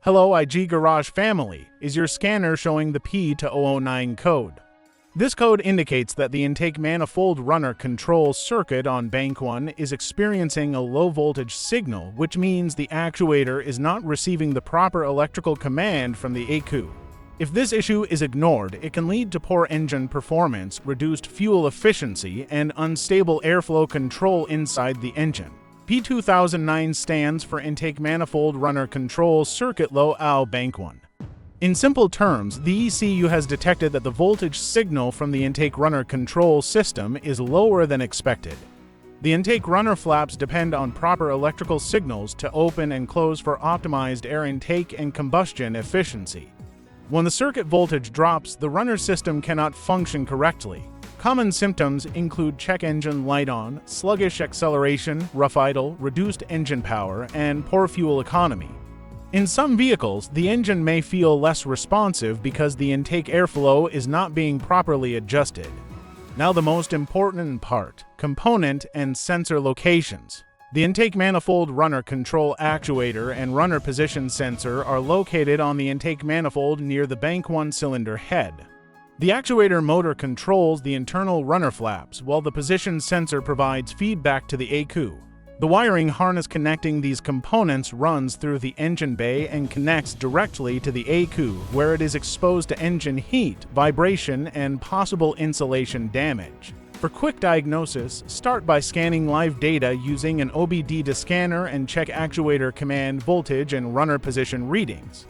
Hello IG Garage family, is your scanner showing the P2009 code? This code indicates that the Intake Manifold Runner Control circuit on bank 1 is experiencing a low voltage signal, which means the actuator is not receiving the proper electrical command from the ECU. If this issue is ignored, it can lead to poor engine performance, reduced fuel efficiency, and unstable airflow control inside the engine. P2009 stands for Intake Manifold Runner Control Circuit Low Al Bank 1. In simple terms, the ECU has detected that the voltage signal from the intake runner control system is lower than expected. The intake runner flaps depend on proper electrical signals to open and close for optimized air intake and combustion efficiency. When the circuit voltage drops, the runner system cannot function correctly. Common symptoms include check engine light on, sluggish acceleration, rough idle, reduced engine power, and poor fuel economy. In some vehicles, the engine may feel less responsive because the intake airflow is not being properly adjusted. Now the most important part, component and sensor locations. The intake manifold runner control actuator and runner position sensor are located on the intake manifold near the bank 1 cylinder head. The actuator motor controls the internal runner flaps, while the position sensor provides feedback to the ECU. The wiring harness connecting these components runs through the engine bay and connects directly to the ECU, where it is exposed to engine heat, vibration, and possible insulation damage. For quick diagnosis, start by scanning live data using an OBD2 scanner and check actuator command voltage and runner position readings.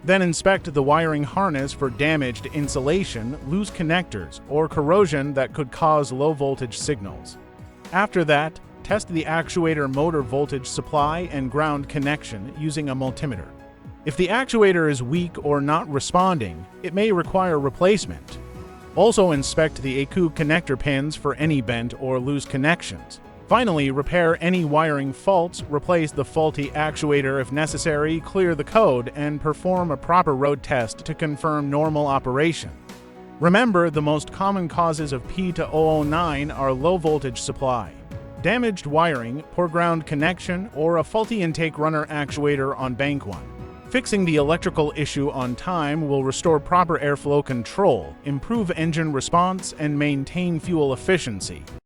Then inspect the wiring harness for damaged insulation, loose connectors, or corrosion that could cause low voltage signals. After that, test the actuator motor voltage supply and ground connection using a multimeter. If the actuator is weak or not responding, it may require replacement. Also inspect the ECU connector pins for any bent or loose connections. Finally, repair any wiring faults, replace the faulty actuator if necessary, clear the code, and perform a proper road test to confirm normal operation. Remember, the most common causes of P2009 are low voltage supply, damaged wiring, poor ground connection, or a faulty intake runner actuator on bank 1. Fixing the electrical issue on time will restore proper airflow control, improve engine response, and maintain fuel efficiency.